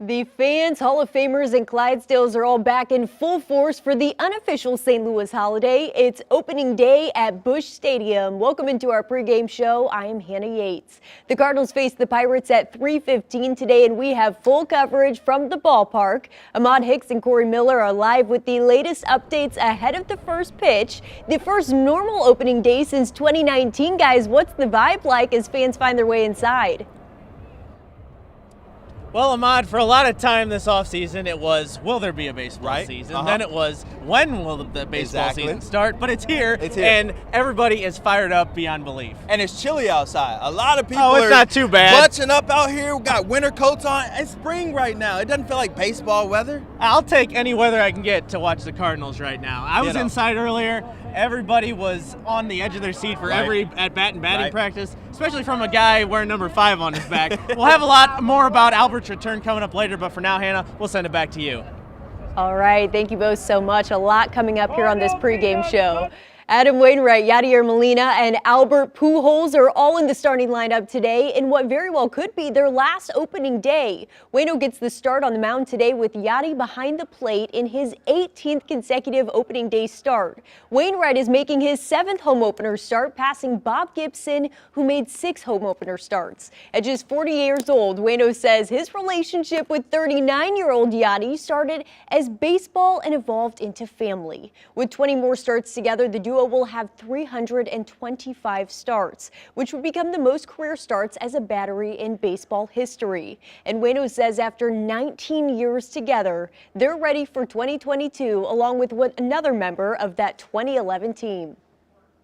The fans, Hall of Famers, and Clydesdales are all back in full force for the unofficial St. Louis holiday. It's opening day at Busch Stadium. Welcome into our pregame show. I am Hannah Yates. The Cardinals face the Pirates at 3:15 today, and we have full coverage from the ballpark. Ahmad Hicks and Corey Miller are live with the latest updates ahead of the first pitch. The first normal opening day since 2019, guys. What's the vibe like as fans find their way inside? Well, Ahmad, for a lot of time this offseason, it was, will there be a baseball season? Then it was, when will the baseball season start? But it's here, and everybody is fired up beyond belief. And it's chilly outside. A lot of people are not too bad. Butching up out here. We got winter coats on. It's spring right now. It doesn't feel like baseball weather. I'll take any weather I can get to watch the Cardinals right now. I was inside earlier. Everybody was on the edge of their seat for every at-bat and batting practice, especially from a guy wearing number 5 on his back. We'll have a lot more about Albert's return coming up later, but for now, Hannah, we'll send it back to you. All right, thank you both so much. A lot coming up here on this pregame show. Adam Wainwright, Yadier Molina, and Albert Pujols are all in the starting lineup today in what very well could be their last opening day. Waino gets the start on the mound today with Yadi behind the plate in his 18th consecutive opening day start. Wainwright is making his 7th home opener start, passing Bob Gibson, who made 6 home opener starts. At just 40 years old, Waino says his relationship with 39-year-old Yadi started as baseball and evolved into family. With 20 more starts together, the duo will have 325 starts, which would become the most career starts as a battery in baseball history. And Waino says after 19 years together, they're ready for 2022, along with another member of that 2011 team.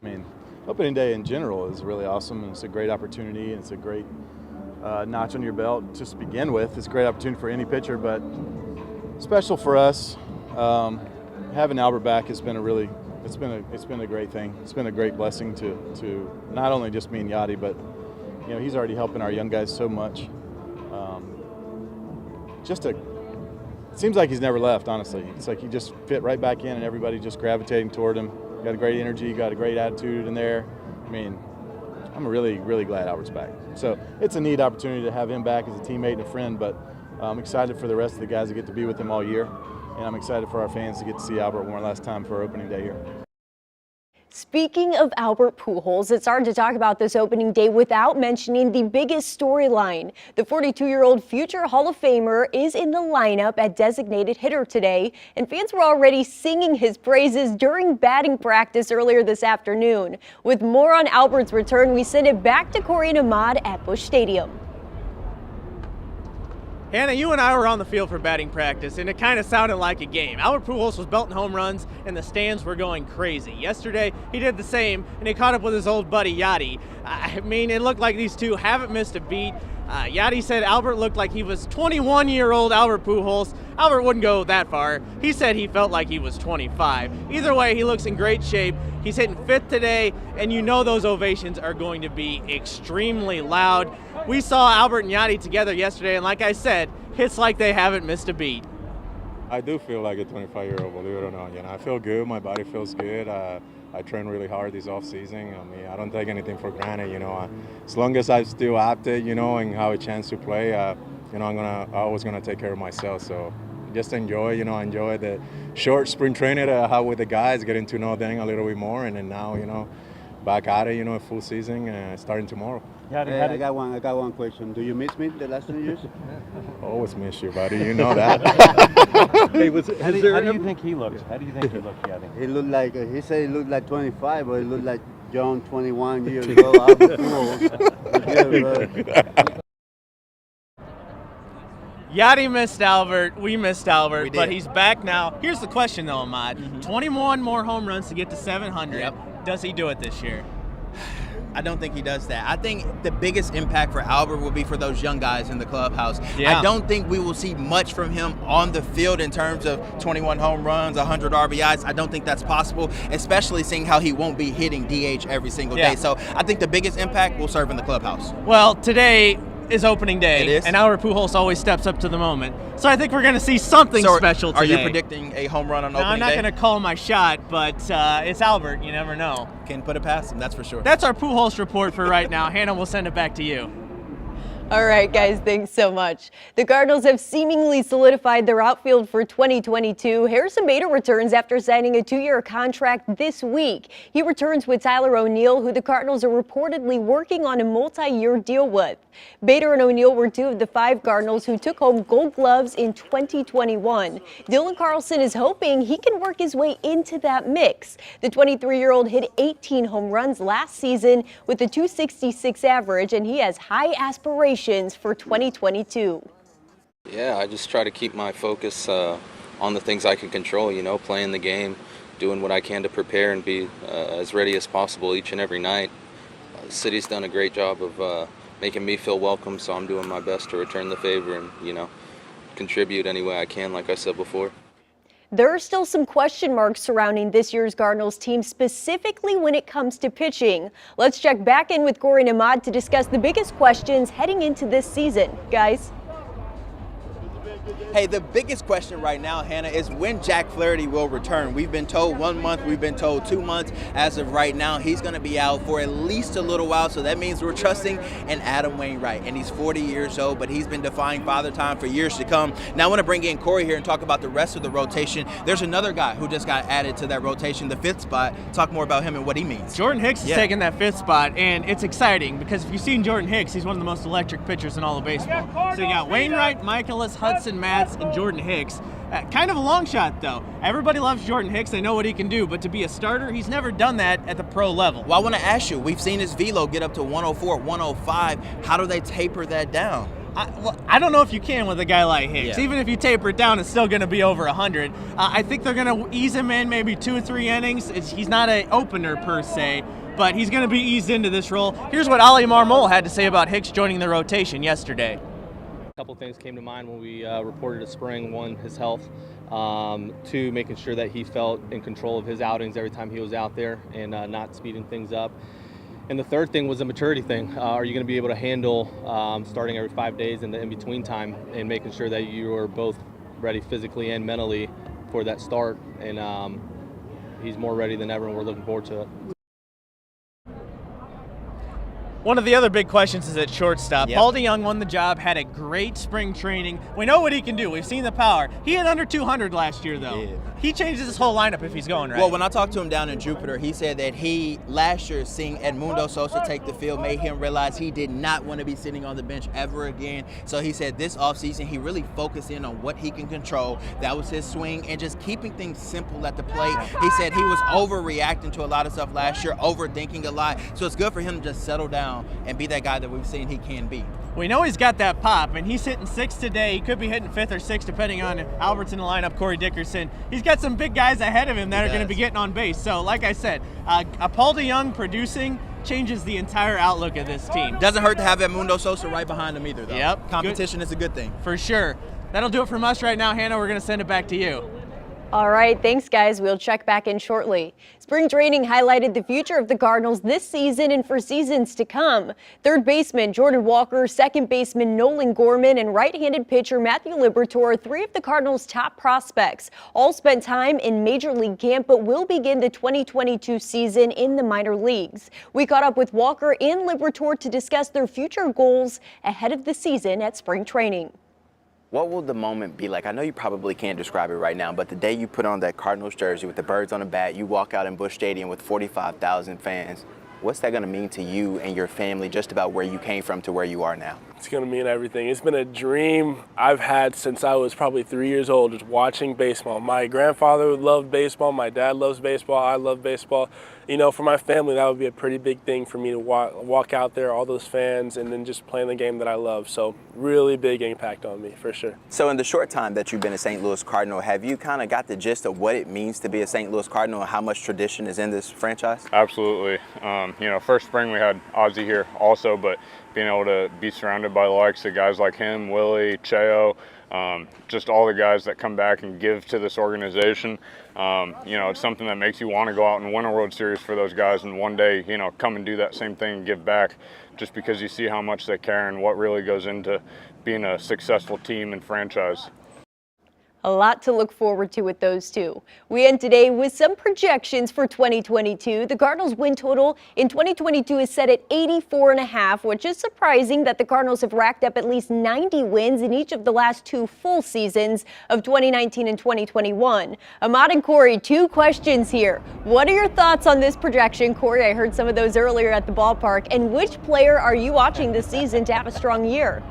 I mean, opening day in general is really awesome, and it's a great opportunity, and it's a great notch on your belt just to begin with. It's a great opportunity for any pitcher, but special for us. Having Albert back has been it's been a great thing. It's been a great blessing to not only just me and Yadi, but he's already helping our young guys so much. It seems like he's never left, honestly. It's like he just fit right back in, and everybody just gravitating toward him. Got a great energy, got a great attitude in there. I mean, I'm really, really glad Albert's back. So it's a neat opportunity to have him back as a teammate and a friend, but I'm excited for the rest of the guys that get to be with him all year. And I'm excited for our fans to get to see Albert one last time for our opening day here. Speaking of Albert Pujols, it's hard to talk about this opening day without mentioning the biggest storyline. The 42-year-old future Hall of Famer is in the lineup at designated hitter today, and fans were already singing his praises during batting practice earlier this afternoon. With more on Albert's return, we send it back to Corey and Ahmad at Busch Stadium. Hannah, you and I were on the field for batting practice, and it kind of sounded like a game. Albert Pujols was belting home runs, and the stands were going crazy. Yesterday, he did the same, and he caught up with his old buddy, Yadi. I mean, it looked like these two haven't missed a beat. Yadi said Albert looked like he was 21-year-old Albert Pujols. Albert wouldn't go that far. He said he felt like he was 25. Either way, he looks in great shape. He's hitting 5th today, and those ovations are going to be extremely loud. We saw Albert and Yadi together yesterday, and like I said, it's like they haven't missed a beat. I do feel like a 25-year-old, believe it or not. I feel good. My body feels good. I train really hard this off season. I mean, I don't take anything for granted. As long as I'm still active, and have a chance to play, I'm always gonna take care of myself. So just enjoy the short spring training that I have with the guys, getting to know them a little bit more, and then now, back at it, full season, starting tomorrow. Yeah, I got one question. Do you miss me the last 2 years? Always miss you, buddy. You know that. Hey, how do you think he looks? Yadi? He looked like he said he looked like 25, but he looked like John, 21 years old. Yadi missed Albert. We missed Albert, but he's back now. Here's the question, though, Ahmad. 21 more home runs to get to 700. Yep. Does he do it this year? I don't think he does that. I think the biggest impact for Albert will be for those young guys in the clubhouse. Yeah. I don't think we will see much from him on the field in terms of 21 home runs, 100 RBIs. I don't think that's possible, especially seeing how he won't be hitting DH every single day. So I think the biggest impact will serve in the clubhouse. Well, today is opening day, It is. and Albert Pujols always steps up to the moment. So I think we're going to see something special today. Are you predicting a home run on opening day? I'm not going to call my shot, but it's Albert. You never know. Can put it past him, that's for sure. That's our Pujols report for right now. Hannah, we'll send it back to you. All right, guys, thanks so much. The Cardinals have seemingly solidified their outfield for 2022. Harrison Bader returns after signing a 2-year contract this week. He returns with Tyler O'Neill, who the Cardinals are reportedly working on a multi-year deal with. Bader and O'Neill were 2 of the 5 Cardinals who took home Gold Gloves in 2021. Dylan Carlson is hoping he can work his way into that mix. The 23-year-old hit 18 home runs last season with a .266 average, and he has high aspirations for 2022. Yeah, I just try to keep my focus on the things I can control, playing the game, doing what I can to prepare and be as ready as possible each and every night. The city's done a great job of making me feel welcome, so I'm doing my best to return the favor and, contribute any way I can, like I said before. There are still some question marks surrounding this year's Cardinals team, specifically when it comes to pitching. Let's check back in with Corey and Ahmad to discuss the biggest questions heading into this season. Guys? Hey, the biggest question right now, Hannah, is when Jack Flaherty will return. We've been told 1 month, we've been told 2 months. As of right now, he's going to be out for at least a little while, so that means we're trusting in Adam Wainwright. And he's 40 years old, but he's been defying father time for years to come. Now I want to bring in Corey here and talk about the rest of the rotation. There's another guy who just got added to that rotation, the 5th spot. Talk more about him and what he means. Jordan Hicks is taking that 5th spot, and it's exciting because if you've seen Jordan Hicks, he's one of the most electric pitchers in all of baseball. So you got Wainwright, Michaelis, Hudson, Matz, and Jordan Hicks. Kind of a long shot, though. Everybody loves Jordan Hicks. They know what he can do, but to be a starter, he's never done that at the pro level. Well, I want to ask you, we've seen his velo get up to 104, 105. How do they taper that down? I don't know if you can with a guy like Hicks. Even if you taper it down, it's still going to be over 100. I think they're going to ease him in maybe 2 or 3 innings. He's not an opener per se, but he's going to be eased into this role. Here's what Ali Marmol had to say about Hicks joining the rotation yesterday. A couple things came to mind when we reported a spring. One, his health. 2, making sure that he felt in control of his outings every time he was out there and not speeding things up. And the third thing was a maturity thing. Are you going to be able to handle starting every 5 days in the in-between time and making sure that you are both ready physically and mentally for that start? And he's more ready than ever, and we're looking forward to it. One of the other big questions is at shortstop. Yep. Paul DeJong won the job, had a great spring training. We know what he can do. We've seen the power. He had under 200 last year, though. Yeah. He changes his whole lineup if he's going right. Well, when I talked to him down in Jupiter, he said that last year, seeing Edmundo Sosa take the field made him realize he did not want to be sitting on the bench ever again. So he said this offseason, he really focused in on what he can control. That was his swing and just keeping things simple at the plate. He said he was overreacting to a lot of stuff last year, overthinking a lot. So it's good for him to just settle down and be that guy that we've seen he can be. We know he's got that pop, and he's hitting 6th today. He could be hitting 5th or 6th, depending on if Albert's in the lineup, Corey Dickerson. He's got some big guys ahead of him that are going to be getting on base. So, like I said, a Paul DeJong producing changes the entire outlook of this team. Doesn't hurt to have Edmundo Sosa right behind him either, though. Yep. Competition is a good thing. For sure. That'll do it from us right now, Hannah. We're going to send it back to you. All right, thanks, guys. We'll check back in shortly. Spring training highlighted the future of the Cardinals this season and for seasons to come. Third baseman Jordan Walker, second baseman Nolan Gorman, and right-handed pitcher Matthew Liberatore, 3 of the Cardinals' top prospects. All spent time in Major League camp, but will begin the 2022 season in the minor leagues. We caught up with Walker and Liberatore to discuss their future goals ahead of the season at spring training. What will the moment be like? I know you probably can't describe it right now, but the day you put on that Cardinals jersey with the birds on the bat, you walk out in Busch Stadium with 45,000 fans. What's that going to mean to you and your family, just about where you came from to where you are now? It's going to mean everything. It's been a dream I've had since I was probably 3 years old, just watching baseball. My grandfather loved baseball. My dad loves baseball. I love baseball. You know, for my family, that would be a pretty big thing for me to walk out there, all those fans, and then just playing the game that I love. So really big impact on me, for sure. So in the short time that you've been a St. Louis Cardinal, have you kind of got the gist of what it means to be a St. Louis Cardinal and how much tradition is in this franchise? Absolutely. You know, first spring we had Ozzie here also, but being able to be surrounded by the likes of guys like him, Willie, Cheo, just all the guys that come back and give to this organization. You know, it's something that makes you want to go out and win a World Series for those guys and one day, you know, come and do that same thing and give back, just because you see how much they care and what really goes into being a successful team and franchise. A lot to look forward to with those two. We end today with some projections for 2022. The Cardinals win total in 2022 is set at 84.5, which is surprising that the Cardinals have racked up at least 90 wins in each of the last 2 full seasons of 2019 and 2021. Ahmad and Corey, 2 questions here. What are your thoughts on this projection? Corey, I heard some of those earlier at the ballpark. And which player are you watching this season to have a strong year?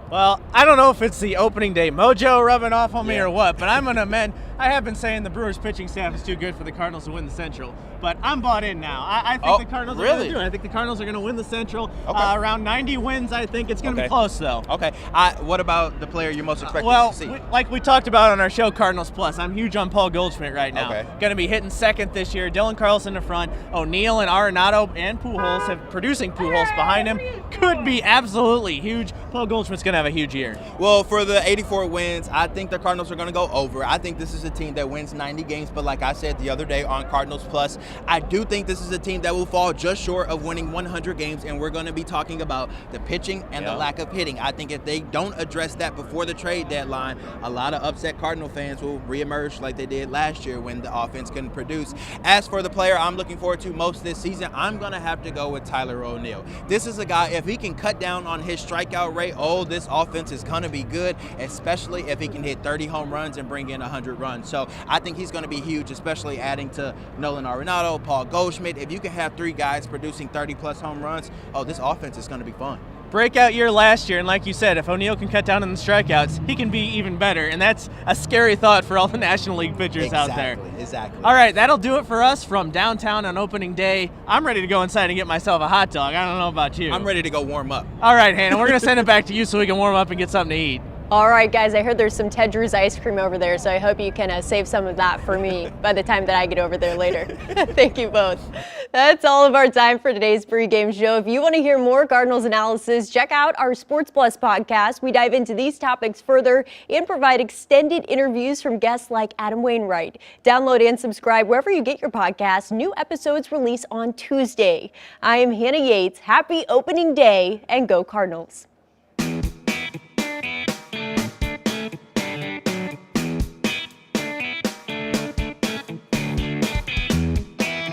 Well, I don't know if it's the opening day mojo rubbing off on me or what, but I'm going to amend. I have been saying the Brewers pitching staff is too good for the Cardinals to win the Central, but I'm bought in now. I think the Cardinals are going to do it. I think the Cardinals are going to win the Central. Around 90 wins, I think. It's going to be close, though. Okay. What about the player you're most expecting to see? Like we talked about on our show, Cardinals Plus, I'm huge on Paul Goldschmidt right now. Going to be hitting second this year. Dylan Carlson in the front. O'Neill and Arenado and Pujols producing Pujols behind him. Could be absolutely huge. Paul Goldschmidt's going to have a huge year. Well, for the 84 wins, I think the Cardinals are going to go over. I think this is a team that wins 90 games, but like I said the other day on Cardinals Plus, I do think this is a team that will fall just short of winning 100 games, and we're going to be talking about the pitching and the lack of hitting. I think if they don't address that before the trade deadline, a lot of upset Cardinal fans will reemerge like they did last year when the offense couldn't produce. As for the player I'm looking forward to most this season, I'm going to have to go with Tyler O'Neill. This is a guy, if he can cut down on his strikeout rate, this offense is going to be good, especially if he can hit 30 home runs and bring in 100 runs. So I think he's going to be huge, especially adding to Nolan Arenado, Paul Goldschmidt. If you can have 3 guys producing 30-plus home runs, this offense is going to be fun. Breakout year last year, and like you said, if O'Neill can cut down on the strikeouts, he can be even better, and that's a scary thought for all the National League pitchers out there. Exactly. All right, that'll do it for us from downtown on opening day. I'm ready to go inside and get myself a hot dog. I don't know about you. I'm ready to go warm up. All right, Hannah, we're going to send it back to you so we can warm up and get something to eat. All right, guys, I heard there's some Ted Drew's ice cream over there, so I hope you can save some of that for me by the time that I get over there later. Thank you both. That's all of our time for today's pregame show. If you want to hear more Cardinals analysis, check out our Sports Plus podcast. We dive into these topics further and provide extended interviews from guests like Adam Wainwright. Download and subscribe wherever you get your podcasts. New episodes release on Tuesday. I am Hannah Yates. Happy opening day and go Cardinals.